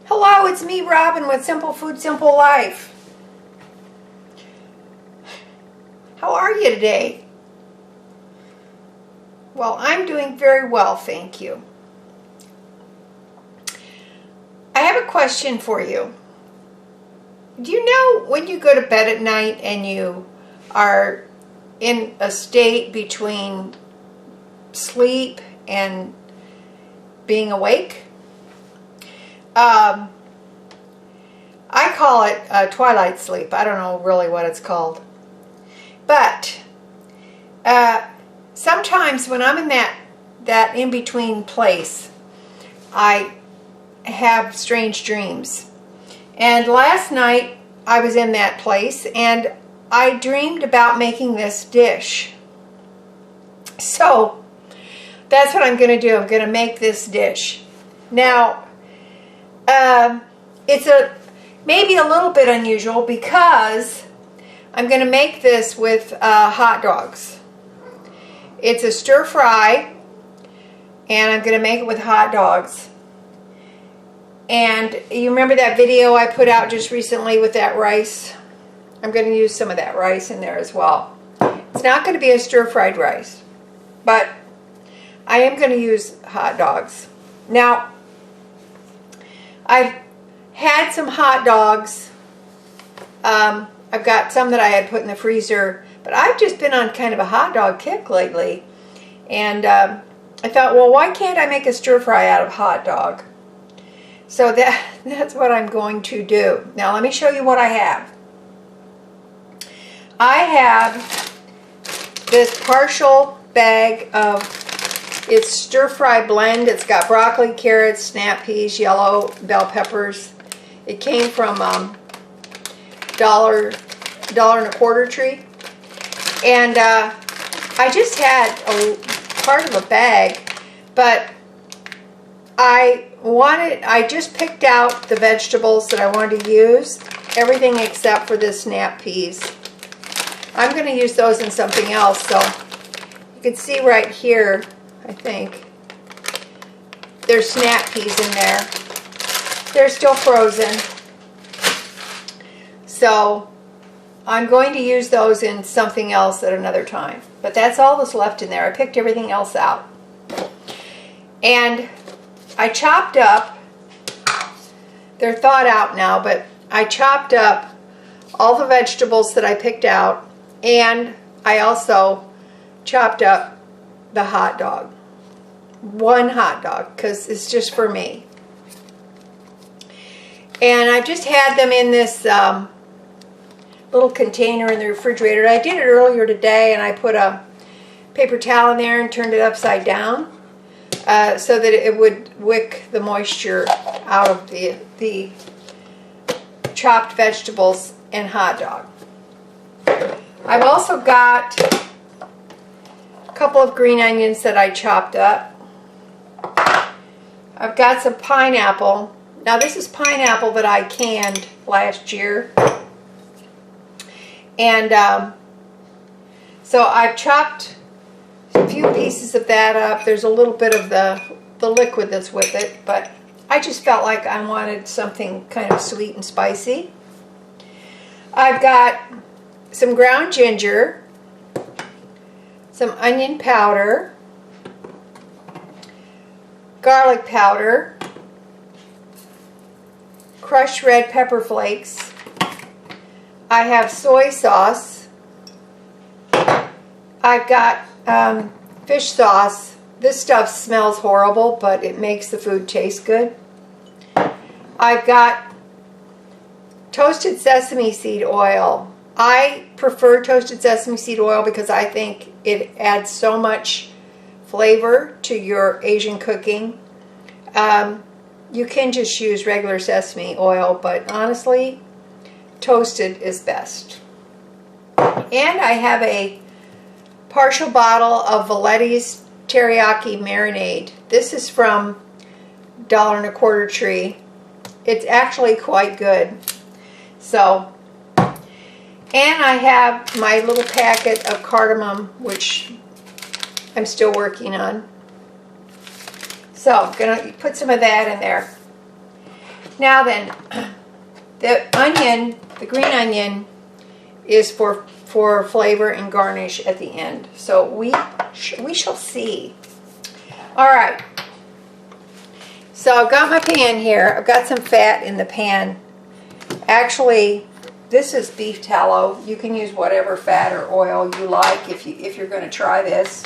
Hello, it's me, Robin, with Simple Food, Simple Life. How are you today? Well, I'm doing very well, thank you. I have a question for you. Do you know when you go to bed at night and you are in a state between sleep and being awake? I call it twilight sleep. I don't know really what it's called. But sometimes when I'm in that in-between place, I have strange dreams. And last night I was in that place and I dreamed about making this dish. So that's what I'm going to do. I'm going to make this dish. Now, it's maybe a little bit unusual because I'm going to make this with hot dogs. It's a stir fry and I'm going to make it with hot dogs. And you remember that video I put out just recently with that rice? I'm going to use some of that rice in there as well. It's not going to be a stir-fried rice, but I am going to use hot dogs. Now, I've had some hot dogs. I've got some that I had put in the freezer, but I've just been on kind of a hot dog kick lately. And I thought, well, why can't I make a stir-fry out of hot dog? So that's what I'm going to do. Now let me show you what I have. I have this partial bag of its stir-fry blend. It's got broccoli, carrots, snap peas, yellow bell peppers. It came from Dollar and a Quarter Tree. And I just had a part of a bag, but I just picked out the vegetables that I wanted to use, everything except for the snap peas. I'm going to use those in something else, so you can see right here, I think, there's snap peas in there. They're still frozen. So I'm going to use those in something else at another time. But that's all that's left in there. I picked everything else out. And I chopped up, they're thawed out now, but I chopped up all the vegetables that I picked out, and I also chopped up the hot dog. One hot dog, because it's just for me. And I've just had them in this little container in the refrigerator. I did it earlier today, and I put a paper towel in there and turned it upside down. So that it would wick the moisture out of the chopped vegetables and hot dog. I've also got a couple of green onions that I chopped up. I've got some pineapple. Now this is pineapple that I canned last year. And so I've chopped a few pieces of that up. There's a little bit of the liquid that's with it, but I just felt like I wanted something kind of sweet and spicy. I've got some ground ginger, some onion powder, garlic powder, crushed red pepper flakes. I have soy sauce. I've got fish sauce. This stuff smells horrible, but it makes the food taste good. I've got toasted sesame seed oil. I prefer toasted sesame seed oil because I think it adds so much flavor to your Asian cooking. You can just use regular sesame oil, but honestly, toasted is best. And I have a partial bottle of Valetti's teriyaki marinade. This is from Dollar and a Quarter Tree. It's actually quite good. So, and I have my little packet of cardamom, which I'm still working on. So I'm going to put some of that in there. Now then, the onion, the green onion, is for flavor and garnish at the end. So we shall see. All right. So I've got my pan here. I've got some fat in the pan. Actually, this is beef tallow. You can use whatever fat or oil you like if you're going to try this.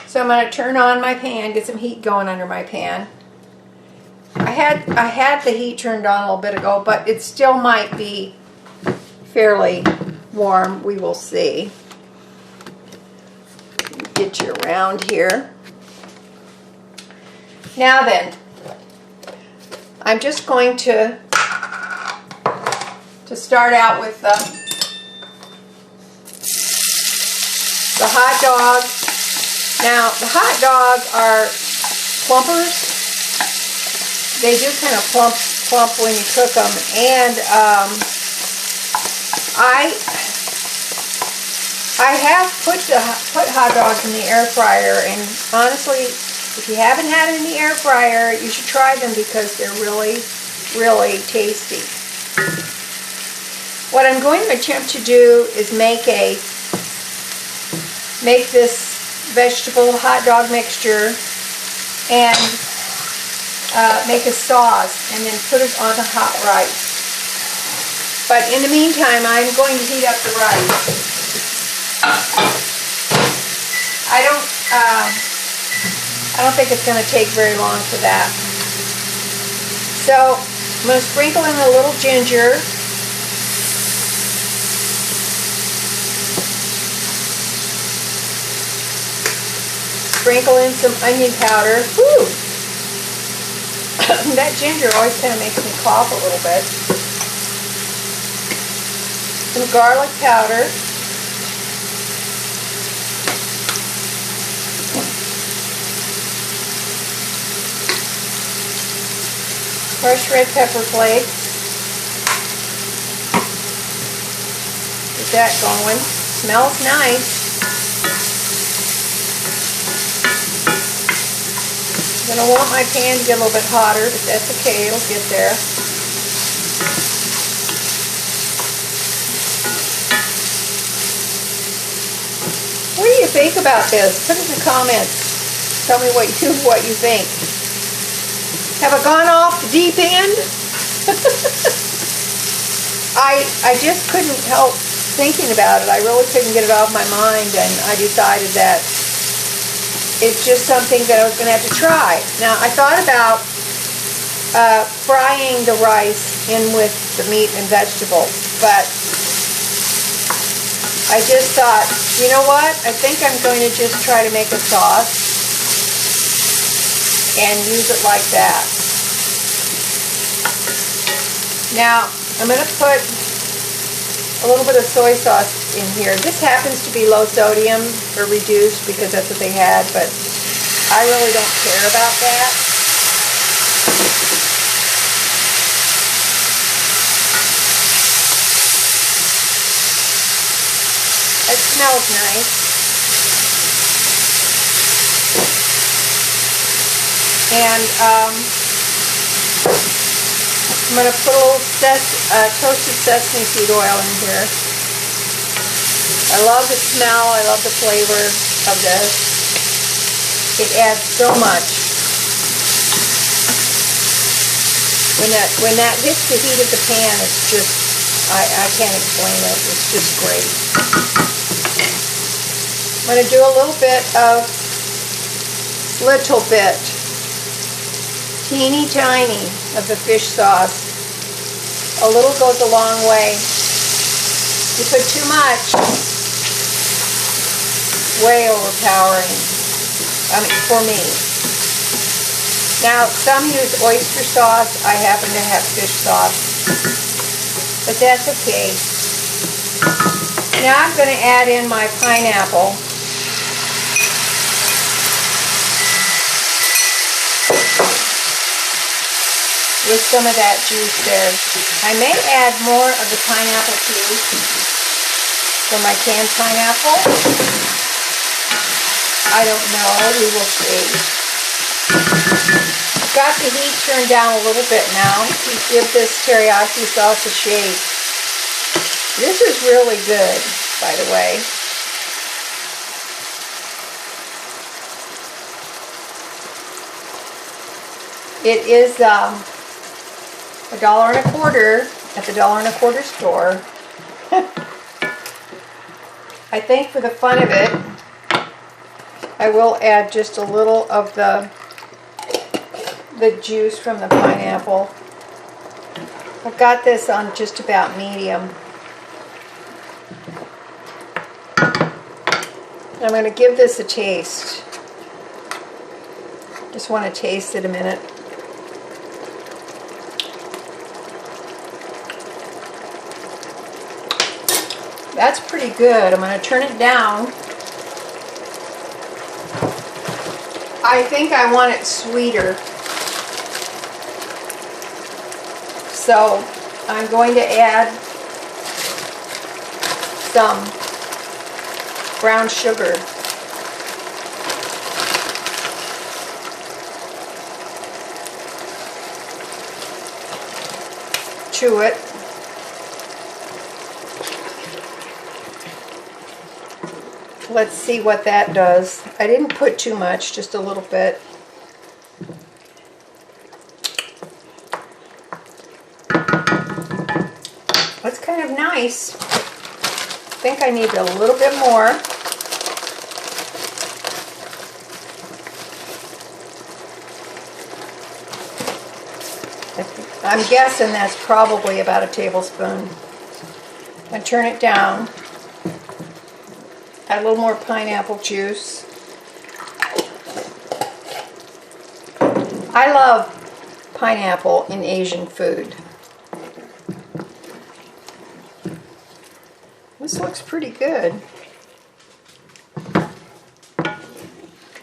So I'm going to turn on my pan, get some heat going under my pan. I had the heat turned on a little bit ago, but it still might be fairly warm. We will see. Get you around here. Now then, I'm just going to start out with the hot dog. Now, the hot dog are plumpers. They do kind of plump when you cook them, and I have put hot dogs in the air fryer, and honestly, if you haven't had it in the air fryer, you should try them because they're really, really tasty. What I'm going to attempt to do is make this vegetable hot dog mixture and make a sauce and then put it on the hot rice. But in the meantime, I'm going to heat up the rice. I don't think it's going to take very long for that. So I'm going to sprinkle in a little ginger. Sprinkle in some onion powder. Woo! That ginger always kind of makes me cough a little bit. Some garlic powder. Crushed red pepper flakes. Get that going. Smells nice. I'm going to want my pan to get a little bit hotter, but that's okay, it'll get there. What do you think about this? Put in the comments. Tell me what you think. Have I gone off the deep end? I just couldn't help thinking about it. I really couldn't get it off my mind, and I decided that it's just something that I was going to have to try. Now, I thought about frying the rice in with the meat and vegetables, but I just thought, you know what? I think I'm going to just try to make a sauce and use it like that. Now, I'm going to put a little bit of soy sauce in here. This happens to be low sodium or reduced because that's what they had, but I really don't care about that. It smells nice. And I'm going to put a little toasted sesame seed oil in here. I love the smell, I love the flavor of this. It adds so much. When that hits the heat of the pan, it's just, I can't explain it. It's just great. I'm going to do a little bit, teeny tiny of the fish sauce. A little goes a long way. You put too much, way overpowering. I mean, for me. Now, some use oyster sauce. I happen to have fish sauce, but that's okay. Now I'm going to add in my pineapple. With some of that juice there. I may add more of the pineapple juice from my canned pineapple. I don't know. We will see. I've got the heat turned down a little bit now to give this teriyaki sauce a shake. This is really good, by the way. It is $1.25 at the $1.25 store. I think for the fun of it, I will add just a little of the juice from the pineapple. I've got this on just about medium. I'm going to give this a taste. Just want to taste it a minute. That's pretty good. I'm going to turn it down. I think I want it sweeter. So I'm going to add some brown sugar. To it. Let's see what that does. I didn't put too much, just a little bit. That's kind of nice. I think I need a little bit more. I'm guessing that's probably about a tablespoon. I turn it down. Add a little more pineapple juice. I love pineapple in Asian food. This looks pretty good.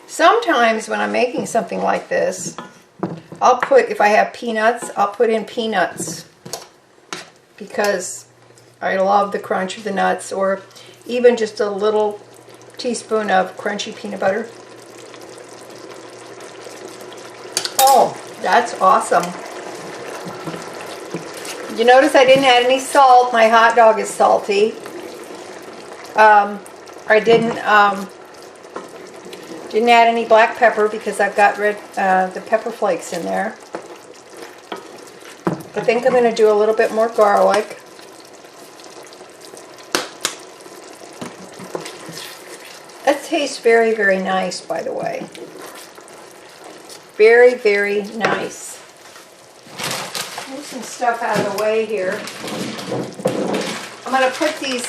Sometimes when I'm making something like this, I'll put, if I have peanuts, I'll put in peanuts because I love the crunch of the nuts, or even just a little teaspoon of crunchy peanut butter. Oh, that's awesome. You notice I didn't add any salt. My hot dog is salty. I didn't add any black pepper because I've got the pepper flakes in there. I think I'm going to do a little bit more garlic. That tastes very, very nice, by the way. Very, very nice. Move some stuff out of the way here. I'm going to put these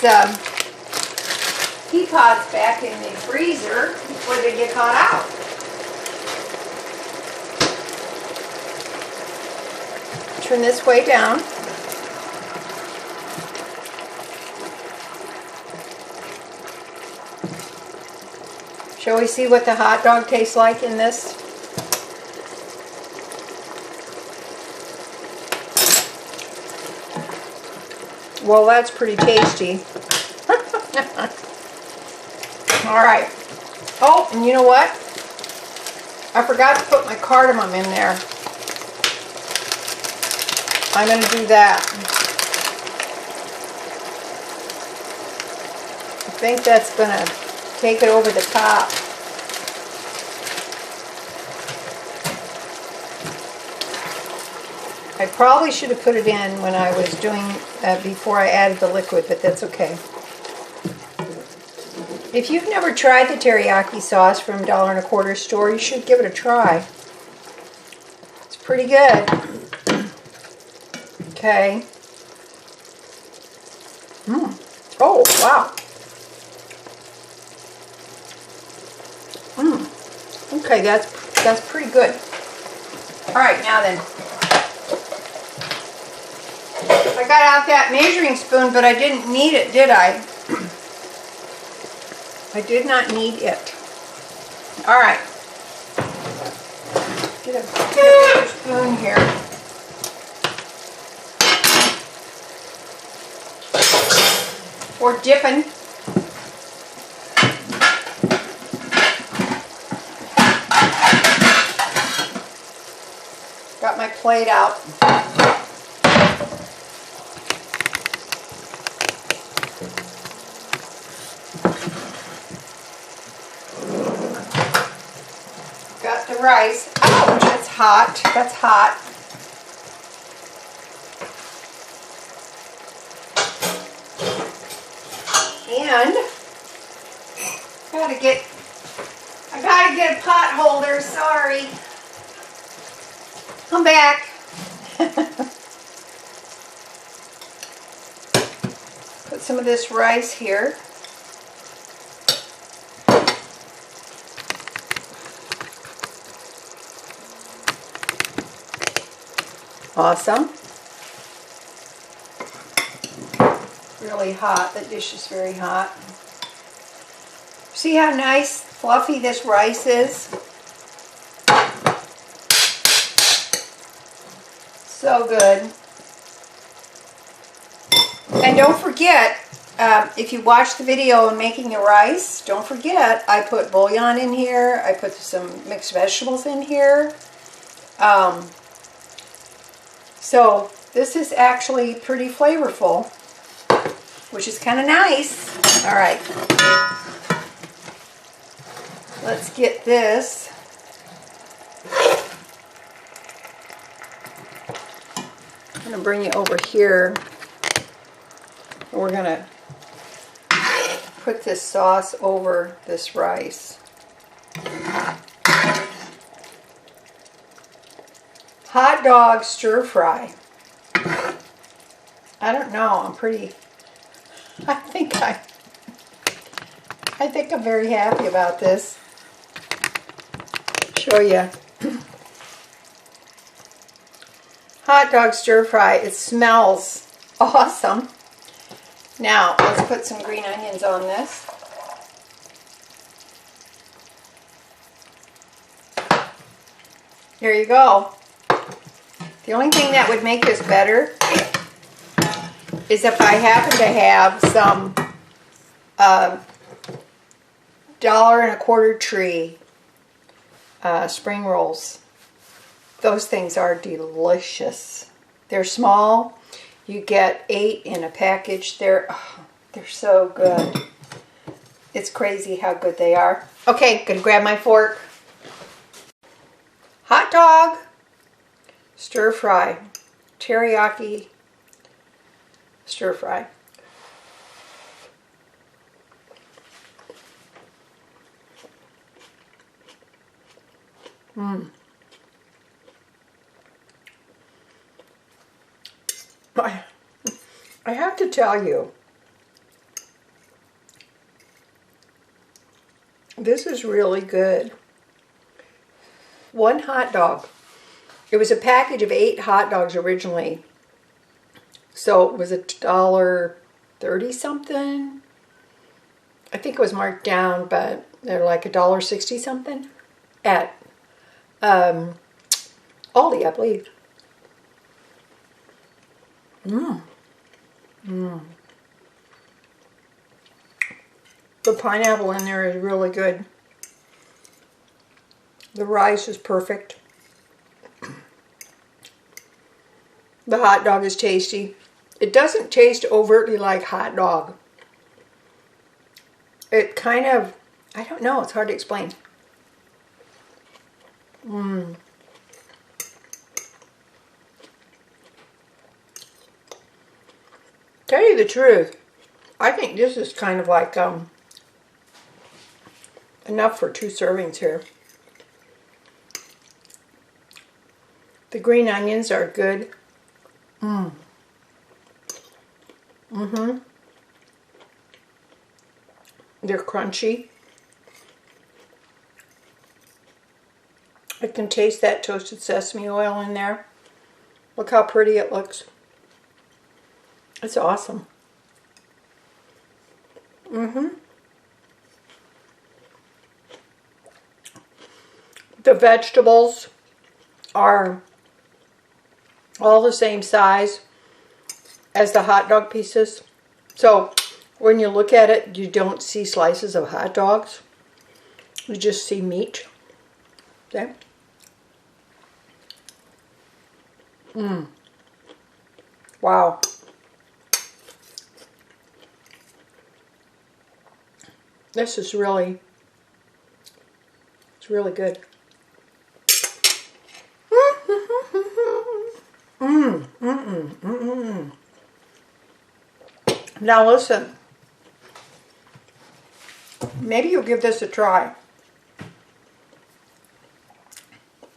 pea pods back in the freezer before they get thawed out. Turn this way down. Shall we see what the hot dog tastes like in this? Well, that's pretty tasty. All right. Oh, and you know what? I forgot to put my cardamom in there. I'm going to do that. I think that's going to take it over the top. I probably should have put it in when I was doing, before I added the liquid, but that's okay. If you've never tried the teriyaki sauce from $1.25 store, you should give it a try. It's pretty good. Okay. Oh, wow. Okay, that's pretty good. All right, now then. I got out that measuring spoon, but I didn't need it, did I? I did not need it. All right. Get a bigger spoon here. For dipping. Got my plate out. Got the rice. Ouch, that's hot. That's hot. And I gotta get a pot holder, sorry. I'm back. Put some of this rice here. Awesome. Really hot. The dish is very hot. See how nice, fluffy this rice is? So good. And don't forget, if you watch the video on making the rice, don't forget I put bouillon in here. I put some mixed vegetables in here. So this is actually pretty flavorful, which is kind of nice. All right. Let's get this. I'm going to bring you over here. We're going to put this sauce over this rice. Hot dog stir fry. I don't know. I think I'm very happy about this. Show you. Hot dog stir fry. It smells awesome. Now, let's put some green onions on this. Here you go. The only thing that would make this better is if I happen to have some $1.25 tree spring rolls. Those things are delicious. They're small. You get 8 in a package. They're so good. It's crazy how good they are. Okay, gonna grab my fork. Hot dog stir fry, teriyaki stir fry. I have to tell you, this is really good. One hot dog. It was a package of 8 hot dogs originally. So it was $1.30 something. I think it was marked down, but they're like $1.60 something at Aldi, I believe. The pineapple in there is really good. The rice is perfect. The hot dog is tasty. It doesn't taste overtly like hot dog. It kind of, I don't know, it's hard to explain. Tell you the truth, I think this is kind of like enough for 2 servings here. The green onions are good. They're crunchy. I can taste that toasted sesame oil in there. Look how pretty it looks. It's awesome. The vegetables are all the same size as the hot dog pieces. So when you look at it, you don't see slices of hot dogs. You just see meat. Okay. Wow. This is really, it's really good. Now listen, maybe you'll give this a try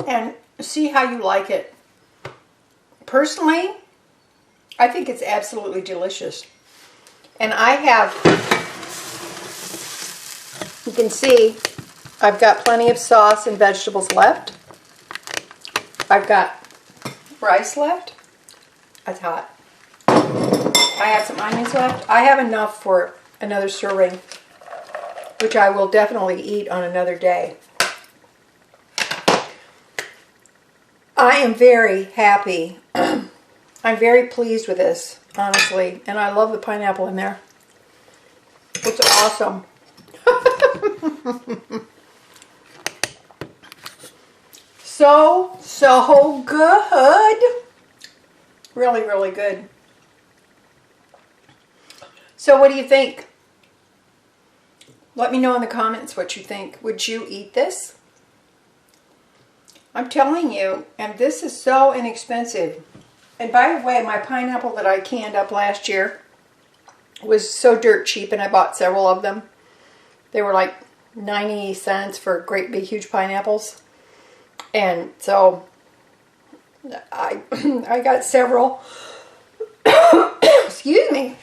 and see how you like it. Personally, I think it's absolutely delicious. And I have, you can see, I've got plenty of sauce and vegetables left. I've got rice left. That's hot. I have some onions left. I have enough for another serving, which I will definitely eat on another day. I am very happy. I'm very pleased with this, honestly. And I love the pineapple in there. It's awesome. So good. Really, really good. So what do you think? Let me know in the comments what you think. Would you eat this? I'm telling you, and this is so inexpensive. And by the way, my pineapple that I canned up last year was so dirt cheap, and I bought several of them. They were like 90 cents for great big huge pineapples. And so I got several. Excuse me.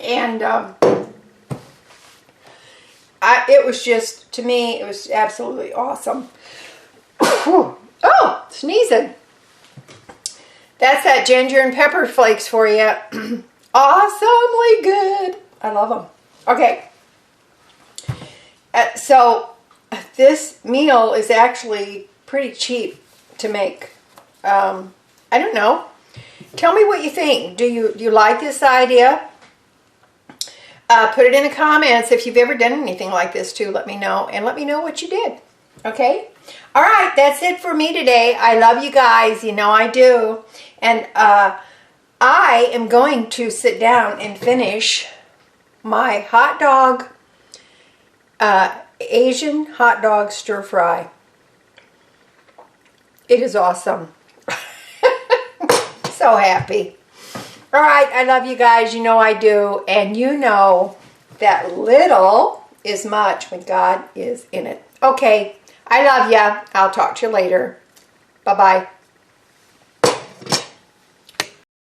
And it was just, to me, it was absolutely awesome. Oh, sneezing. That's that ginger and pepper flakes for you. Awesomely good. I love them. Okay. So this meal is actually pretty cheap to make. I don't know. Tell me what you think. Do you like this idea? Put it in the comments if you've ever done anything like this too. Let me know, and let me know what you did. Okay? All right, that's it for me today. I love you guys. You know I do. And I am going to sit down and finish my hot dog, Asian hot dog stir fry. It is awesome. So happy. All right, I love you guys. You know I do. And you know that little is much when God is in it. Okay, I love ya. I'll talk to you later. Bye-bye.